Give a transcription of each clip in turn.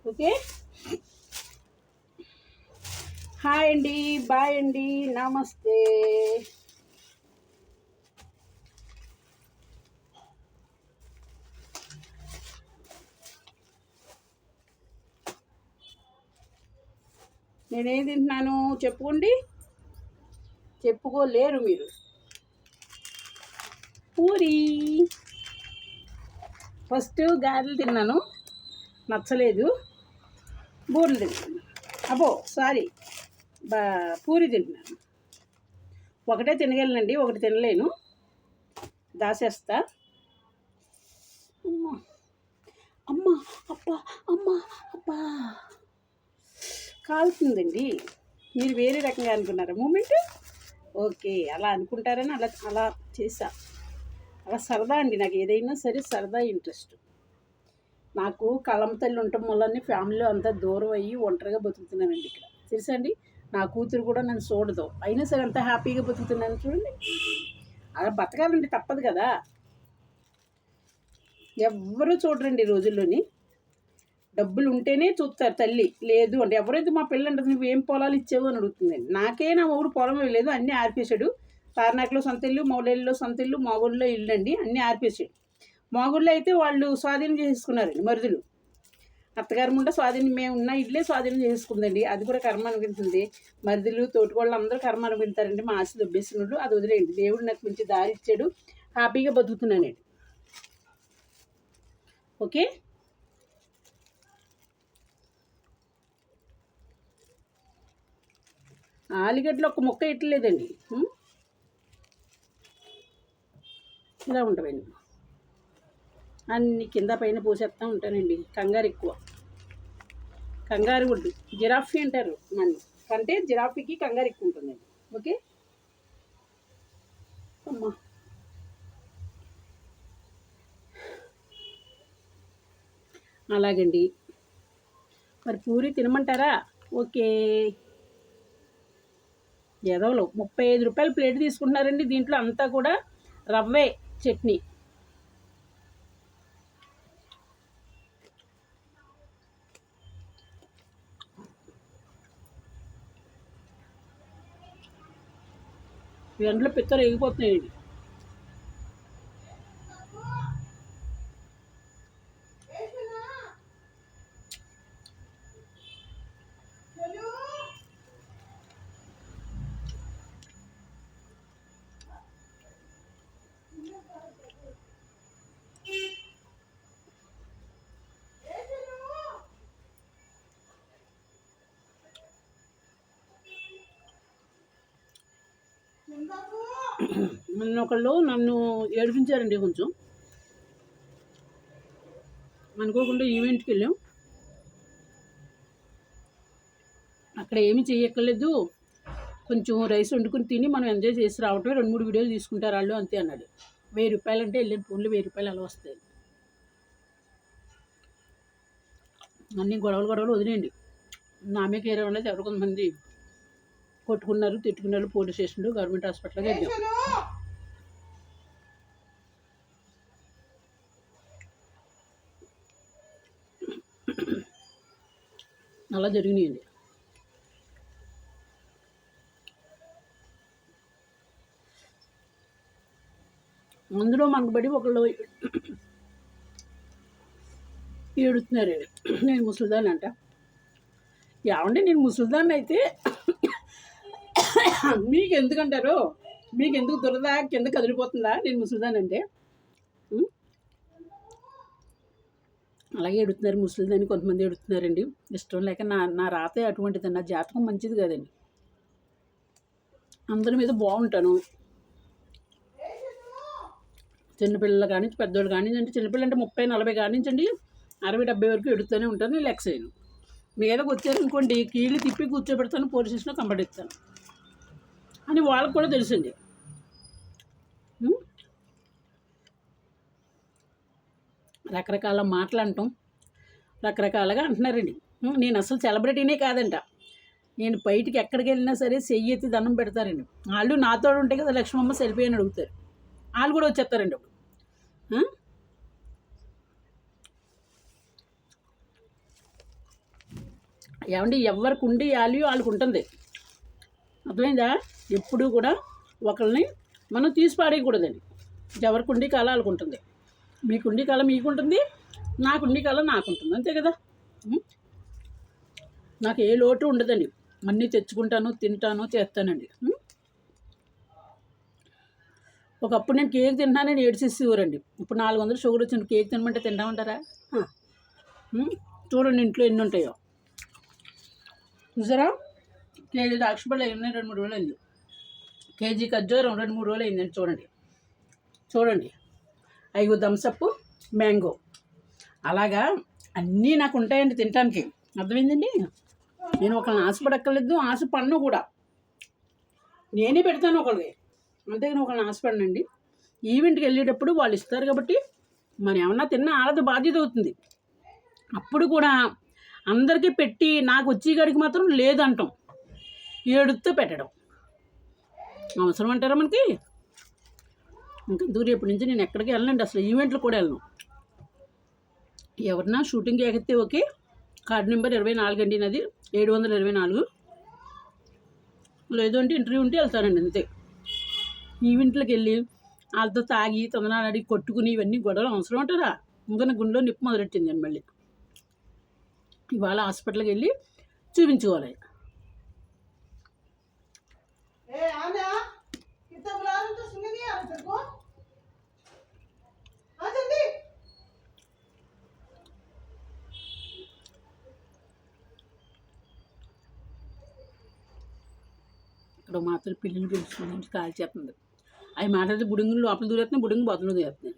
Okay. Hi అండి, bye అండి, నమస్తే. నేనేం తింటున్నాను చెప్పుకోండి. చెప్పుకోలేరు మీరు. పూరి. ఫస్ట్ గారెలు తిన్నాను, నచ్చలేదు. బూరెలు తింటున్నాను. అబ్బో సారీ, పూరి తింటున్నాను. ఒకటే తినగలనండి, ఒకటి తినలేను, దాసేస్తా. అమ్మ అమ్మ అబ్బా, అమ్మ అబ్బా, కాలుతుందండి. మీరు వేరే రకంగా అనుకున్నారా మూమెంట్? ఓకే, అలా అనుకుంటారని అలా అలా చేసా. అలా సరదా అండి, నాకు ఏదైనా సరే సరదా ఇంట్రెస్ట్. నాకు కళ్ళమ్మ తల్లి ఉండటం వల్ల ఫ్యామిలీలో అంతా దూరం అయ్యి ఒంటరిగా బతుకుతున్నానండి ఇక్కడ. తెలుసా అండి, నా కూతురు కూడా నన్ను చూడదు, అయినా సరే అంత హ్యాపీగా బతుకుతున్నాను చూడండి. అలా బతకాలండి, తప్పదు కదా. ఎవ్వరూ చూడరండి ఈ రోజుల్లోని. డబ్బులు ఉంటేనే చూస్తారు తల్లి, లేదు అంటే ఎవరైతే మా పిల్లలు అంటే నువ్వేం పొలాలు ఇచ్చావు అని అడుగుతుందండి. నాకే నా ఊరు పొలం లేదు, అన్నీ ఆర్పేశాడు. తార్నాకలో సొంత ఇల్లు, మౌడేళ్ళలో సొంత ఇల్లు, మాగూళ్ళలో ఇల్లు అండి, అన్నీ ఆర్పేశాడు. మాగూళ్ళలో అయితే వాళ్ళు స్వాధీనం చేసుకున్నారండి మరుదులు. అత్తగారు ముండ స్వాధీనం, మేము ఉన్న ఇల్లే స్వాధీనం చేసుకుందండి, అది కూడా కర్మ అనుకుంటుంది. మరుదులు తోటికోళ్ళు అందరూ కర్మ అనుకుంటారండి. మా ఆశ దొబ్బేసినోళ్ళు అది వదిలేయండి. దేవుడు నాకు మంచి దారి ఇచ్చాడు, హ్యాపీగా బతుకుతున్నానండి. ఓకే. ఆలుగడ్డలు ఒక ముక్క ఇట్లేదండి, ఇలా ఉంటామండి. అన్ని కింద పైన పోసేస్తూ ఉంటానండి. కంగారు ఎక్కువ, కంగారు గుడ్డు జిరాఫీ అంటారు నన్ను, అంటే జిరాఫీకి కంగారు ఎక్కువ ఉంటుందండి. ఓకే అమ్మా. అలాగండి, మరి పూరి తినమంటారా? ఓకే. ఎదవలు 35 రూపాయలు ప్లేట్ తీసుకుంటున్నారండి, దీంట్లో అంతా కూడా రవ్వే చట్నీ. ఎండలో పిత్తలు ఎగిపోతున్నాయండి. నన్ను ఏడిపించారండి కొంచెం. అనుకోకుండా ఈవెంట్కి వెళ్ళాం, అక్కడ ఏమీ చేయక్కర్లేదు, కొంచెం రైస్ వండుకుని తిని మనం ఎంజాయ్ చేసి రావటమే, 2-3 వీడియోలు తీసుకుంటారు వాళ్ళు అంతే అన్నాడు. 1000 రూపాయలు అంటే వెళ్ళిన ఫోన్లో 1000 రూపాయలు అలా వస్తాయి. అన్నీ గొడవలు వదిలేయండి. నామే కేరే వాళ్ళకి ఎవరు కొంతమంది కొట్టుకున్నారు, తిట్టుకున్నారు, పోలీస్ స్టేషన్లు, గవర్నమెంట్ హాస్పిటల్కి వెళ్ళాం. అలా జరిగినాయండి. అందులో మనకు బడి ఒకళ్ళు ఏడుతున్నారు, నేను ముసలిదాన్ని అంట. ఏమంటే నేను ముసలిదాన్ని అయితే మీకు ఎందుకంటారు? మీకు ఎందుకు దురద కింద కదిలిపోతుందా నేను ముసలిదాన్ని అంటే? అలాగే ఎడుతున్నారు ముసలిదాన్ని, కొంతమంది ఎడుతున్నారండి. ఇష్టం లేక నా రాతే అటువంటిది, నా జాతకం మంచిది కాదండి. అందరి మీద బాగుంటాను. చిన్నపిల్లలు కానీ పెద్దోళ్ళు కానీ, అంటే చిన్నపిల్లలు అంటే 30-40 కానించండి 60-70 వరకు ఎడుతూనే ఉంటాను. నేను లెక్స్ అయ్యాను. మీదకి వచ్చారనుకోండి కీళ్ళు తిప్పి కూర్చోబెడతాను, పోలీస్ స్టేషన్లో కంప్లైంట్ ఇస్తాను అని వాళ్ళకు కూడా తెలుసండి. రకరకాల మాటలు అంటాం, రకరకాలుగా అంటున్నారండి. నేను అసలు సెలబ్రిటీనే కాదంట. నేను బయటికి ఎక్కడికి వెళ్ళినా సరే చెయ్యి ఎత్తి దండం పెడతారండి. వాళ్ళు నాతో ఉంటే కదా లక్ష్మమ్మ సెల్ఫీ అని అడుగుతారు, వాళ్ళు కూడా వచ్చేస్తారండి అప్పుడు. ఏమండి ఎవరికి ఉండి వాల్యూ వాళ్ళకు ఉంటుంది. అర్థమైందా? ఎప్పుడూ కూడా ఒకరిని మనం తీసి పాడేయకూడదండి. ఎవరికి ఉండి కళ వాళ్ళకు ఉంటుంది. మీకుండి కళ మీకుంటుంది, నాకుండి కళ నాకుంటుంది, అంతే కదా. నాకు ఏ లోటు ఉండదండి. అన్నీ తెచ్చుకుంటాను, తింటాను, చేస్తానండి. ఒకప్పుడు నేను కేక్ తింటున్నానని ఏడ్చేసేవారండి. ఇప్పుడు 400 షుగర్ వచ్చింది, కేక్ తినమంటే తింటామంటారా? చూడండి ఇంట్లో ఎన్ని ఉంటాయో. చూసారా? కేజీ ద్రాక్షపళ్ళు అయింది 2-3 రోజులు అయింది. కేజీ ఖర్జూరం 2-3 రోజులు అయిందండి. చూడండి 5 థమ్సప్ మ్యాంగో. అలాగా అన్నీ నాకు ఉంటాయండి తినటానికి. అర్థమైందండి? నేను ఒకరిని ఆశపడక్కర్లేదు, ఆశపడను కూడా. నేనే పెడతాను ఒకరికి, అంతేగాని ఒకరిని ఆశపడనండి. ఈవెంట్కి వెళ్ళేటప్పుడు వాళ్ళు ఇస్తారు కాబట్టి మరి ఏమన్నా తిన్నా వాళ్ళది బాధ్యత అవుతుంది. అప్పుడు కూడా అందరికీ పెట్టి నాకు వచ్చేగాడికి మాత్రం లేదంటాం, ఏడుతో పెట్టడం అవసరం అంటారా మనకి? ఇంకా రేపటి నుంచి నేను ఎక్కడికి వెళ్ళనండి, అసలు ఈవెంట్లు కూడా వెళ్ళను. ఎవరన్నా షూటింగ్కి ఎగితే ఓకే. కార్డు నెంబర్ 24 అండి నాది, 724. లేదు అంటే ఇంటర్వ్యూ ఉంటే వెళ్తానండి, అంతే. ఈవెంట్లకు వెళ్ళి వాళ్ళతో తాగి తొందరనాడు అడిగి కొట్టుకుని ఇవన్నీ గొడవలు అవసరం అంటారా? ఇంకా నా గుండెలో నిప్పు మొదలెట్టిందండి. మళ్ళీ ఇవాళ హాస్పిటల్కి వెళ్ళి చూపించుకోవాలి. ఇక్కడ మాత్రం పిల్లలు పిలుచుకుని కాల్ చేస్తుంది. అవి మాట్లాడితే బుడుంగులు లోపల దూరేస్తున్నాయి, బుడుంగు బొత్తలు దూరేస్తున్నాయి.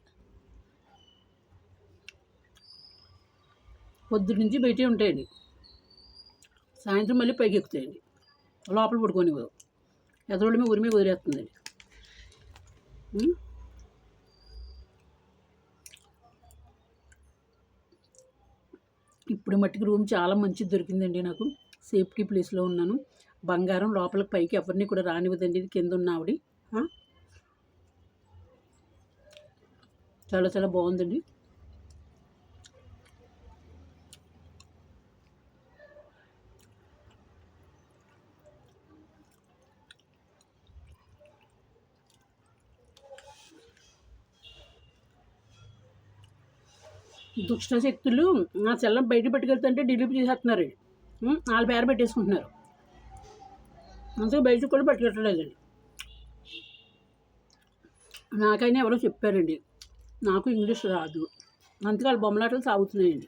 పొద్దున్న నుంచి బయటే ఉంటాయండి, సాయంత్రం మళ్ళీ పైకి ఎక్కుతాయండి. లోపల పడుకోనివ్వదు, ఎదరోళ్ళ మీద ఉరిమే కుదిరేస్తుందండి. ఇప్పుడు మట్టికి రూమ్ చాలా మంచిది దొరికిందండి నాకు. సేఫ్టీ ప్లేస్లో ఉన్నాను. బంగారం లోపలికి పైకి ఎవరిని కూడా రానివ్వదండి. ఇది కింద ఉన్న ఆవిడ చాలా చాలా బాగుందండి. దుష్ట శక్తులు నా సెల్లం బయట పెట్టుకెళ్తుంటే డిలీట్ చేసేస్తున్నారు, వాళ్ళ పేరు పెట్టేసుకుంటున్నారు. అందుకే బయటకు కూడా పెట్టుకెట్టలేదండి. నాకైనా ఎవరో చెప్పారండి, నాకు ఇంగ్లీష్ రాదు, అందుకే వాళ్ళ బొమ్మలాటలు సాగుతున్నాయండి.